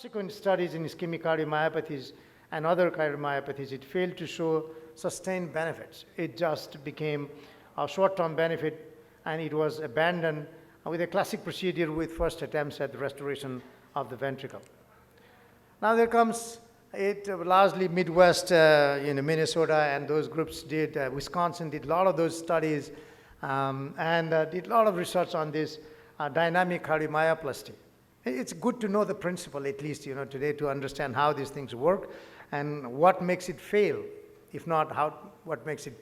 subsequent studies in ischemic cardiomyopathies and other cardiomyopathies, it failed to show sustained benefits. It just became a short-term benefit, and it was abandoned with a classic procedure with first attempts at the restoration of the ventricle. Now there comes it largely Midwest, Minnesota, and those groups did, Wisconsin did a lot of those studies and did a lot of research on this dynamic cardiomyoplasty. It's good to know the principle, at least, today, to understand how these things work and what makes it fail, if not what makes it,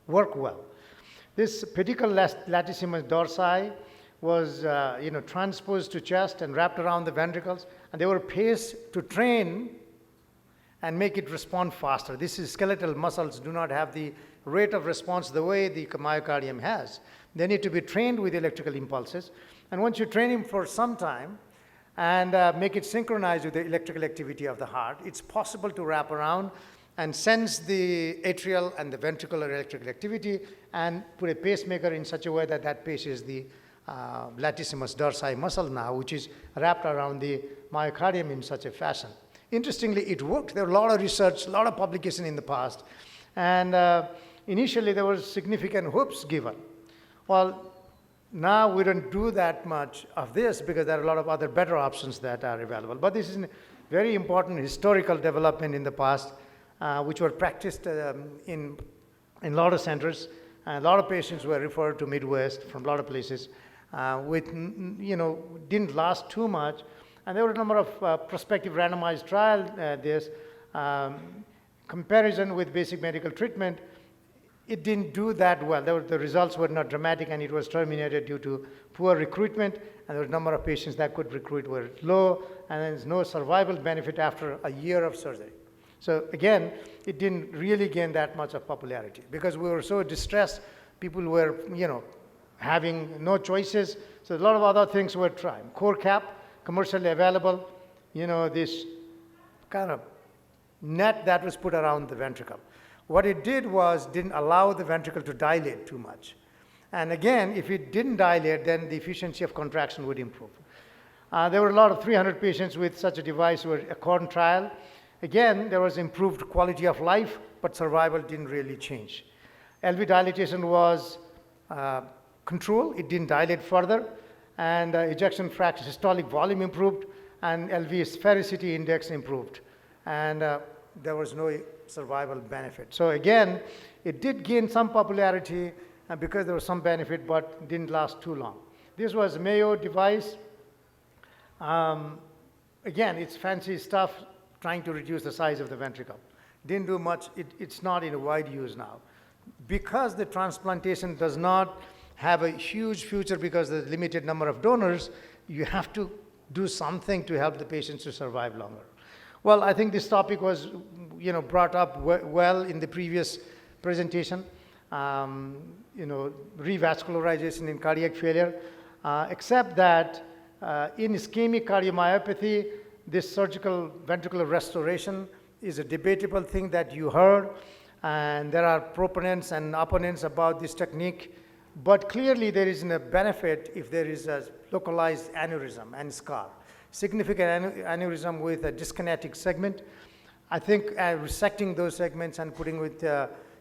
work well. This pedicle latissimus dorsi was, transposed to chest and wrapped around the ventricles, and they were paced to train and make it respond faster. This is skeletal muscles do not have the rate of response the way the myocardium has. They need to be trained with electrical impulses. And once you train him for some time and make it synchronized with the electrical activity of the heart, it's possible to wrap around and sense the atrial and the ventricular electrical activity and put a pacemaker in such a way that that paces the latissimus dorsi muscle now, which is wrapped around the myocardium in such a fashion. Interestingly, it worked. There were a lot of research, a lot of publication in the past. And initially, there was significant hopes given. Well, now we don't do that much of this because there are a lot of other better options that are available. But this is a very important historical development in the past, which were practiced in a lot of centers. And a lot of patients were referred to Midwest from a lot of places, didn't last too much. And there were a number of prospective randomized trials, comparison with basic medical treatment. It didn't do that well. The results were not dramatic, and it was terminated due to poor recruitment, and there was a number of patients that could recruit were low, and there's no survival benefit after a year of surgery. So again, it didn't really gain that much of popularity because we were so distressed. People were, having no choices. So a lot of other things were tried. Core cap, commercially available, this kind of net that was put around the ventricle. What it did was didn't allow the ventricle to dilate too much. And again, if it didn't dilate, then the efficiency of contraction would improve. There were a lot of 300 patients with such a device who were a CORN trial. Again, there was improved quality of life, but survival didn't really change. LV dilatation was controlled. It didn't dilate further. And ejection fraction systolic volume improved, and LV sphericity index improved. And there was no survival benefit. So again, it did gain some popularity because there was some benefit, but didn't last too long. This was Mayo device. Again, it's fancy stuff trying to reduce the size of the ventricle. Didn't do much. It's not in wide use now. Because the transplantation does not have a huge future because there's a limited number of donors, you have to do something to help the patients to survive longer. Well, I think this topic was, brought up well in the previous presentation. Revascularization in cardiac failure, except that in ischemic cardiomyopathy, this surgical ventricular restoration is a debatable thing that you heard, and there are proponents and opponents about this technique. But clearly, there is a benefit if there is a localized aneurysm and scar. Significant aneurysm with a dyskinetic segment. I think resecting those segments and putting with,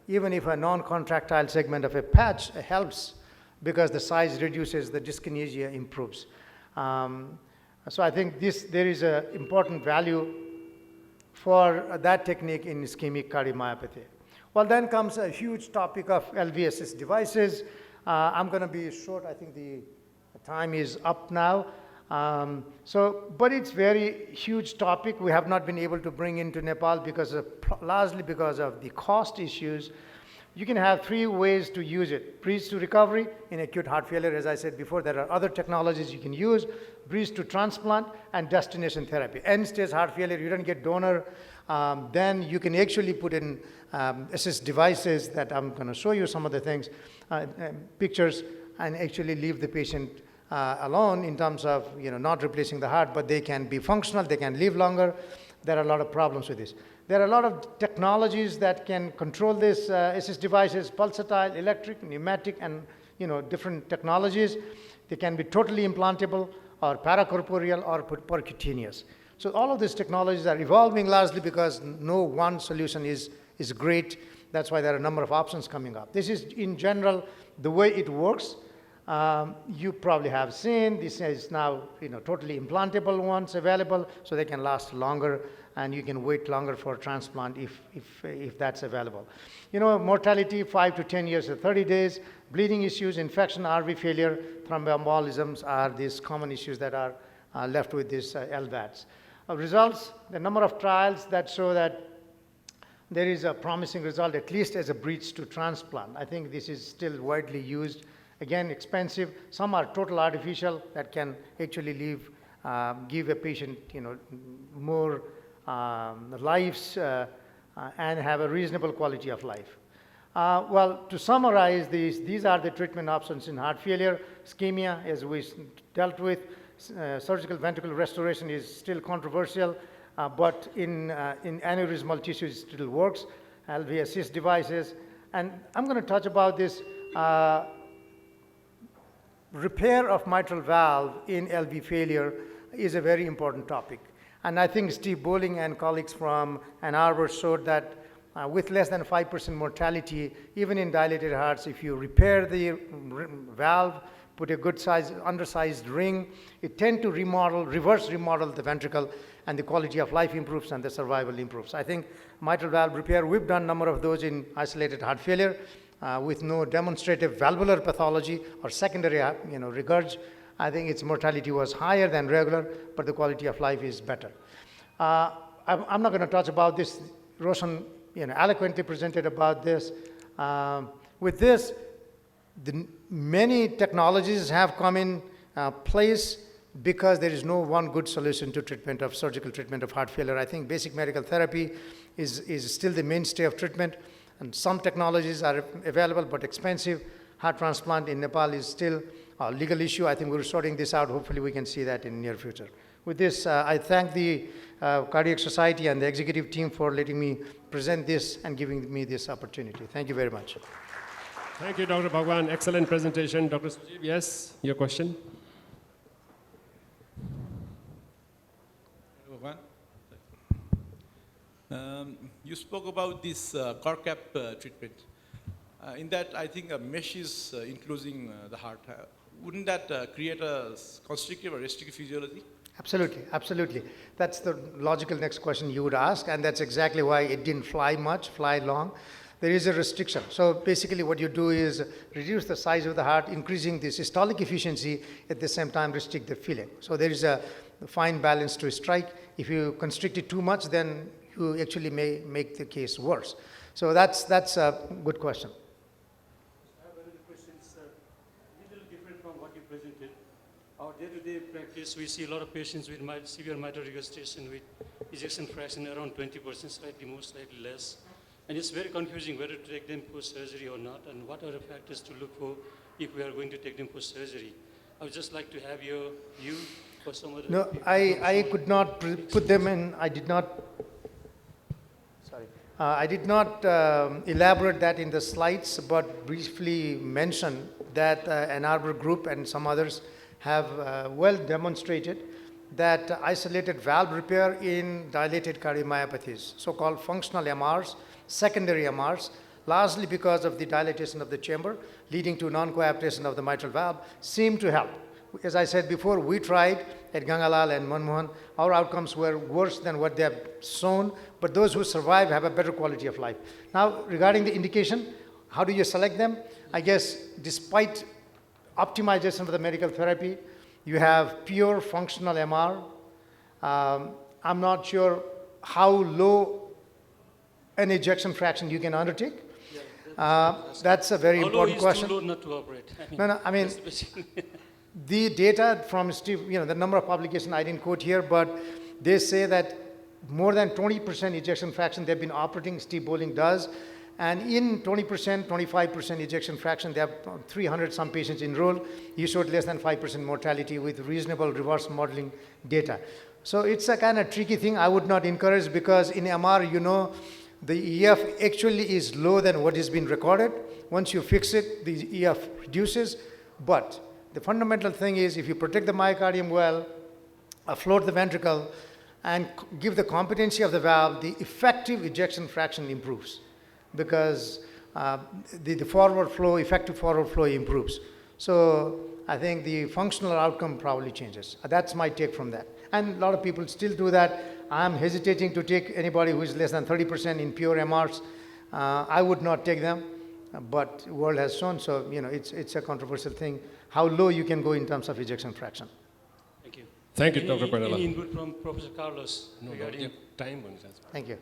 even if a non-contractile segment of a patch helps because the size reduces, the dyskinesia improves. So I think there is an important value for that technique in ischemic cardiomyopathy. Well, then comes a huge topic of LV assist devices. I'm going to be short. I think the time is up now. But it's very huge topic. We have not been able to bring into Nepal largely because of the cost issues. You can have three ways to use it. Bridge to recovery in acute heart failure. As I said before, there are other technologies you can use. Bridge to transplant and destination therapy. End-stage heart failure, you don't get donor. Then you can actually put in assist devices that I'm going to show you some of the things, pictures, and actually leave the patient alone in terms of not replacing the heart, but they can be functional, they can live longer. There are a lot of problems with this. There are a lot of technologies that can control this assist devices, pulsatile, electric, pneumatic, and different technologies. They can be totally implantable or paracorporeal or percutaneous. So all of these technologies are evolving largely because no one solution is great. That's why there are a number of options coming up. This is, in general, the way it works. You probably have seen this is now totally implantable ones available, so they can last longer, and you can wait longer for transplant if that's available. Mortality 5 to 10 years to 30 days, bleeding issues, infection, RV failure, thromboembolisms are these common issues that are left with these LVADs. Results, the number of trials that show that there is a promising result, at least as a bridge to transplant. I think this is still widely used. Again, expensive. Some are total artificial that can actually give a patient, more lives and have a reasonable quality of life. Well, to summarize these are the treatment options in heart failure. Ischemia, as we dealt with, surgical ventricular restoration is still controversial, but in aneurysmal tissue it still works. LV assist devices, and I'm going to touch about this repair of mitral valve in LV failure is a very important topic. And I think Steve Bowling and colleagues from Ann Arbor showed that with less than 5% mortality, even in dilated hearts, if you repair the valve, put a good size, undersized ring, it tends to reverse remodel the ventricle, and the quality of life improves and the survival improves. I think mitral valve repair, we've done a number of those in isolated heart failure with no demonstrative valvular pathology or secondary regurg. I think its mortality was higher than regular, but the quality of life is better. I'm not going to touch about this. Roshan eloquently presented about this. With this, many technologies have come in place because there is no one good solution to surgical treatment of heart failure. I think basic medical therapy is still the mainstay of treatment, and some technologies are available but expensive. Heart transplant in Nepal is still a legal issue. I think we're sorting this out. Hopefully we can see that in the near future. With this, I thank the Cardiac Society and the executive team for letting me present this and giving me this opportunity. Thank you very much. Thank you, Dr. Bhagwan. Excellent presentation. Dr. Sujeev, yes, your question? Bhagwan. You spoke about this CARCAP treatment. In that, I think a mesh is enclosing the heart. Wouldn't that create a constrictive or restrictive physiology? Absolutely, absolutely. That's the logical next question you would ask, and that's exactly why it didn't fly long. There is a restriction. So basically what you do is reduce the size of the heart, increasing the systolic efficiency, at the same time restrict the filling. So there is a fine balance to strike. If you constrict it too much, then you actually may make the case worse. So that's a good question. I have another question, sir. A little different from what you presented. Our day-to-day practice, we see a lot of patients with severe mitral regurgitation with ejection fraction around 20%, slightly more, slightly less. And it's very confusing whether to take them post-surgery or not, and what are the factors to look for if we are going to take them post-surgery. I would just like to have your view for some other... No, I could not put them in. I did not elaborate that in the slides, but briefly mention that Ann Arbor Group and some others have well demonstrated that isolated valve repair in dilated cardiomyopathies, so-called functional MRs, secondary MRs, largely because of the dilatation of the chamber, leading to non-coaptation of the mitral valve, seem to help. As I said before, we tried at Gangalal and Manmohan. Our outcomes were worse than what they have shown, but those who survive have a better quality of life. Now, regarding the indication, how do you select them? I guess despite optimization of the medical therapy, you have pure functional MR. I'm not sure how low an ejection fraction you can undertake. Yeah, that's a very important question. Too low not to operate. I mean, the data from Steve, the number of publications I didn't quote here, but they say that more than 20% ejection fraction they've been operating, Steve Bowling does. And in 20%, 25% ejection fraction, they have 300 some patients enrolled. He showed less than 5% mortality with reasonable reverse modeling data. So it's a kind of tricky thing I would not encourage, because in MR, the EF actually is lower than what has been recorded. Once you fix it, the EF reduces. But the fundamental thing is, if you protect the myocardium well, float the ventricle, and give the competency of the valve, the effective ejection fraction improves because the forward flow, effective forward flow improves. So I think the functional outcome probably changes. That's my take from that. And a lot of people still do that. I'm hesitating to take anybody who is less than 30% in pure MRs. I would not take them, but world has shown, so it's a controversial thing, how low you can go in terms of ejection fraction. Thank you. Thank you, Any- Dr. Koirala. Any input from Professor Carlos No, regarding yeah, time on that. Thank you.